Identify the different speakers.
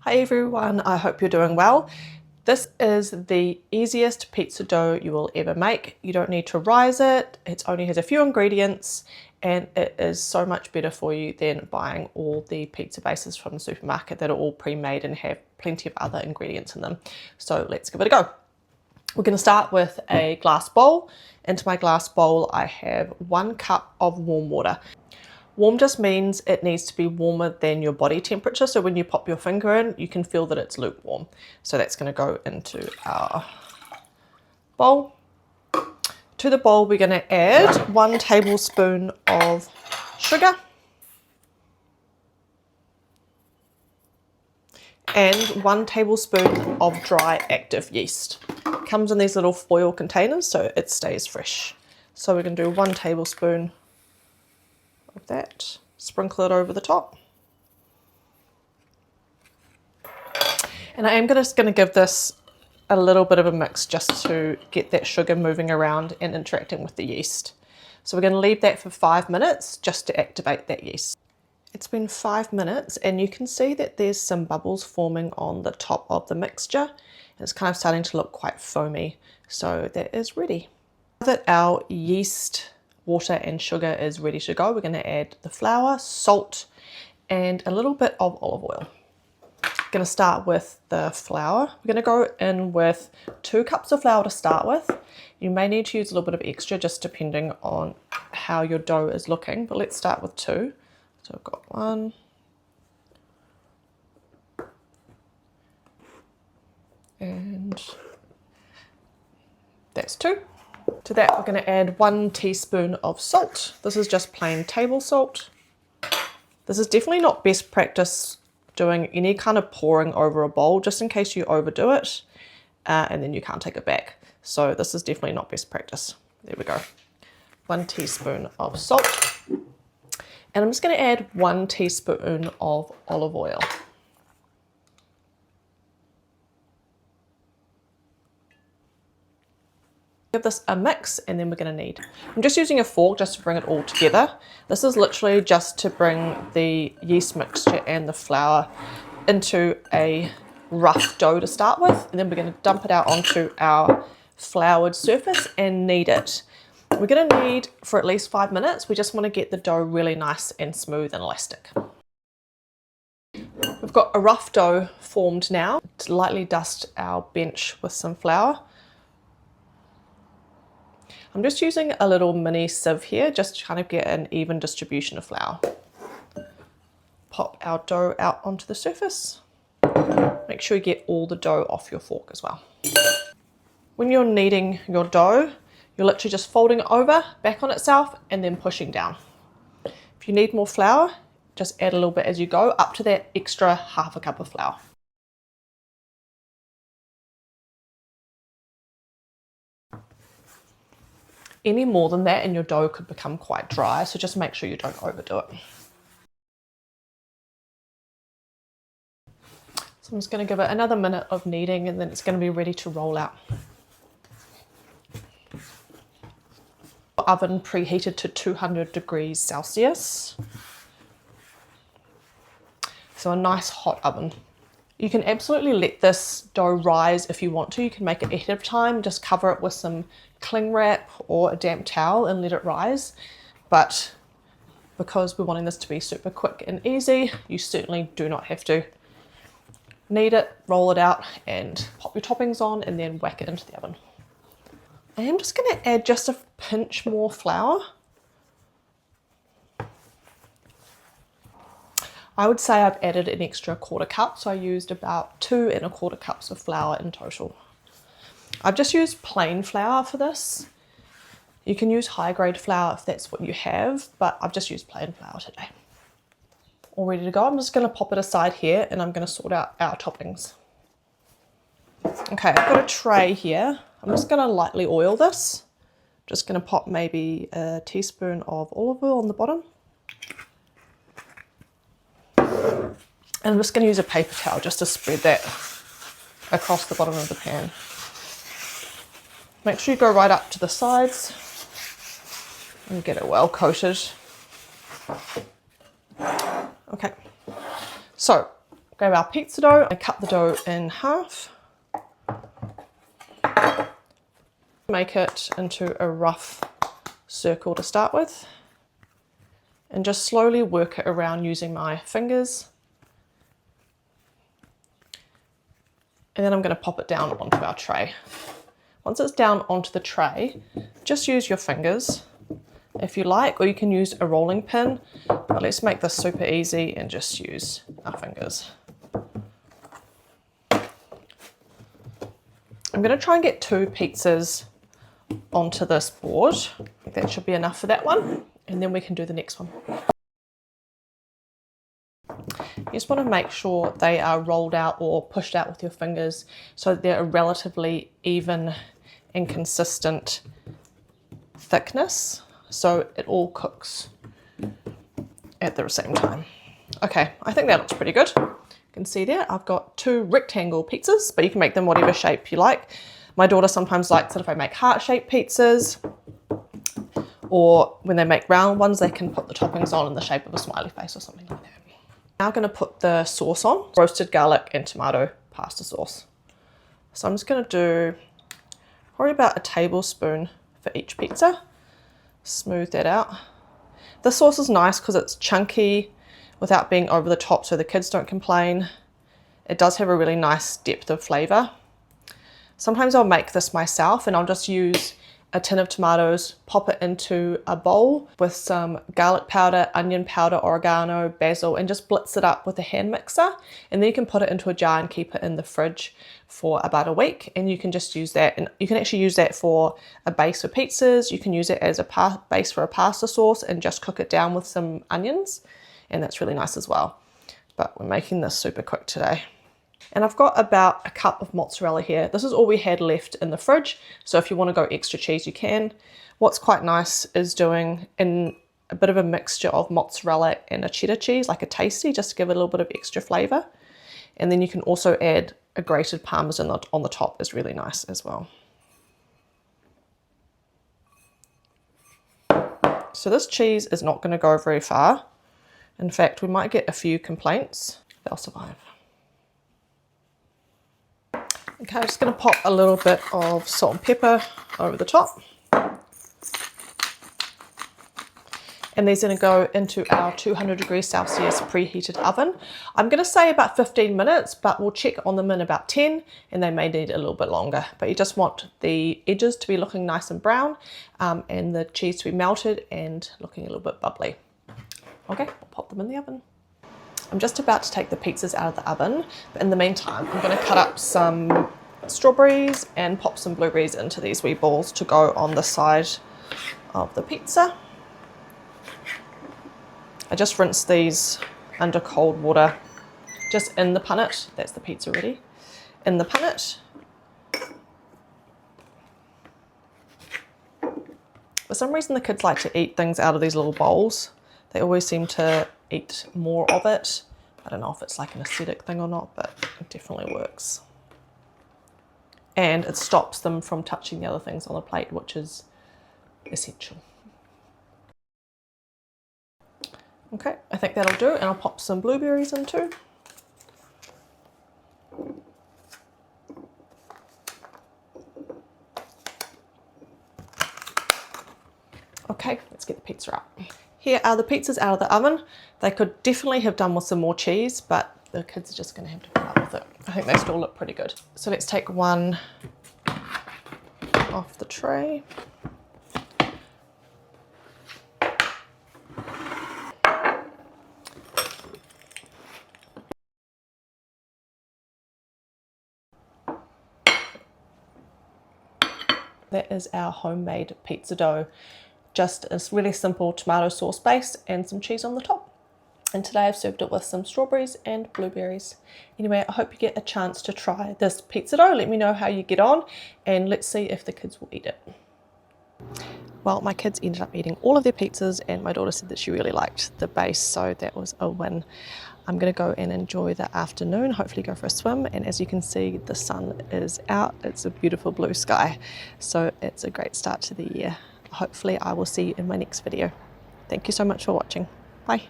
Speaker 1: Hi everyone, I hope you're doing well. This is the easiest pizza dough you will ever make. You don't need to rise it, it only has a few ingredients and it is so much better for you than buying all the pizza bases from the supermarket that are all pre-made and have plenty of other ingredients in them. So let's give it a go. We're going to start with a glass bowl. Into my glass bowl I have 1 cup of warm water. Warm just means it needs to be warmer than your body temperature, so when you pop your finger in you can feel that it's lukewarm. So that's going to go into our bowl. To the bowl we're going to add 1 tablespoon of sugar and 1 tablespoon of dry active yeast. It comes in these little foil containers so it stays fresh. So we're going to do 1 tablespoon of that, sprinkle it over the top. And I am just going to give this a little bit of a mix just to get that sugar moving around and interacting with the yeast. So we're going to leave that for 5 minutes just to activate that yeast. It's been 5 minutes and you can see that there's some bubbles forming on the top of the mixture and it's kind of starting to look quite foamy. So that is ready. Now that our yeast, water and sugar is ready to go, we're going to add the flour, salt and a little bit of olive oil. I'm going to start with the flour. We're going to go in with 2 cups of flour to start with. You may need to use a little bit of extra just depending on how your dough is looking, but let's start with 2. So I've got 1 and that's 2. To that we're going to add 1 teaspoon of salt. This is just plain table salt. This is definitely not best practice doing any kind of pouring over a bowl, just in case you overdo it and then you can't take it back. So this is definitely not best practice. There we go. 1 teaspoon of salt. And I'm just going to add 1 teaspoon of olive oil. Give this a mix and then we're going to knead. I'm just using a fork just to bring it all together. This is literally just to bring the yeast mixture and the flour into a rough dough to start with, and then we're going to dump it out onto our floured surface and knead it. We're going to knead for at least 5 minutes. We just want to get the dough really nice and smooth and elastic. We've got a rough dough formed now. To lightly dust our bench with some flour. I'm just using a little mini sieve here just to kind of get an even distribution of flour. Pop our dough out onto the surface. Make sure you get all the dough off your fork as well. When you're kneading your dough, you're literally just folding it over, back on itself, and then pushing down. If you need more flour, just add a little bit as you go, up to that extra ½ cup of flour. Any more than that and your dough could become quite dry, so just make sure you don't overdo it. So I'm just going to give it another minute of kneading and then it's going to be ready to roll out. Oven preheated to 200 degrees Celsius. So a nice hot oven. You can absolutely let this dough rise if you want to. You can make it ahead of time, just cover it with some cling wrap or a damp towel and let it rise. But because we're wanting this to be super quick and easy, you certainly do not have to. Knead it, roll it out and pop your toppings on and then whack it into the oven. I am just going to add just a pinch more flour. I would say I've added an extra ¼ cup, so I used about 2 1/4 cups of flour in total. I've just used plain flour for this. You can use high grade flour if that's what you have, but I've just used plain flour today. All ready to go. I'm just going to pop it aside here and I'm going to sort out our toppings. Okay, I've got a tray here. I'm just going to lightly oil this. Just going to pop maybe a teaspoon of olive oil on the bottom. And I'm just going to use a paper towel just to spread that across the bottom of the pan. Make sure you go right up to the sides and get it well coated. Okay, so Grab our pizza dough and cut the dough in half. Make it into a rough circle to start with. And just slowly work it around using my fingers. And then I'm going to pop it down onto our tray. Once it's down onto the tray, just use your fingers if you like, or you can use a rolling pin, but let's make this super easy and just use our fingers. I'm going to try and get 2 pizzas onto this board. I think that should be enough for that one, and then we can do the next one. You just want to make sure they are rolled out or pushed out with your fingers so that they're a relatively even and consistent thickness, so it all cooks at the same time. Okay, I think that looks pretty good. You can see there I've got 2 rectangle pizzas, but you can make them whatever shape you like. My daughter sometimes likes it if I make heart-shaped pizzas, or when they make round ones they can put the toppings on in the shape of a smiley face or something like that. Now I'm going to put the sauce on, roasted garlic and tomato pasta sauce. So I'm just going to do probably about a tablespoon for each pizza. Smooth that out. The sauce is nice because it's chunky without being over the top, so the kids don't complain. It does have a really nice depth of flavour. Sometimes I'll make this myself and I'll just use a tin of tomatoes, pop it into a bowl with some garlic powder, onion powder, oregano, basil, and just blitz it up with a hand mixer. And then you can put it into a jar and keep it in the fridge for about a week. And you can just use that, and you can actually use that for a base for pizzas. You can use it as a base for a pasta sauce and just cook it down with some onions. And that's really nice as well. But we're making this super quick today. And I've got about a cup of mozzarella here. This is all we had left in the fridge, so if you want to go extra cheese you can. What's quite nice is doing in a bit of a mixture of mozzarella and a cheddar cheese, like a tasty, just to give it a little bit of extra flavour. And then you can also add a grated parmesan on the top, is really nice as well. So this cheese is not going to go very far. In fact, we might get a few complaints. They'll survive. Okay, I'm just going to pop a little bit of salt and pepper over the top. And these are going to go into our 200 degrees Celsius preheated oven. I'm going to say about 15 minutes, but we'll check on them in about 10, and they may need a little bit longer. But you just want the edges to be looking nice and brown, and the cheese to be melted and looking a little bit bubbly. Okay, we'll pop them in the oven. I'm just about to take the pizzas out of the oven, but in the meantime, I'm going to cut up some strawberries and pop some blueberries into these wee balls to go on the side of the pizza. I just rinse these under cold water, just in the punnet. That's the pizza ready. In the punnet. For some reason, the kids like to eat things out of these little bowls. They always seem to eat more of it. I don't know if it's like an aesthetic thing or not, but it definitely works. And it stops them from touching the other things on the plate, which is essential. Okay, I think that'll do, and I'll pop some blueberries in too. Okay, let's get the pizza out. Here are the pizzas out of the oven. They could definitely have done with some more cheese, but the kids are just going to have to put up with it. I think they still look pretty good. So let's take one off the tray. That is our homemade pizza dough. Just a really simple tomato sauce base and some cheese on the top. And today I've served it with some strawberries and blueberries. Anyway, I hope you get a chance to try this pizza dough. Let me know how you get on, and let's see if the kids will eat it. Well, my kids ended up eating all of their pizzas, and my daughter said that she really liked the base, so that was a win. I'm going to go and enjoy the afternoon, hopefully go for a swim, and as you can see, the sun is out. It's a beautiful blue sky, so it's a great start to the year. Hopefully I will see you in my next video. Thank you so much for watching. Bye.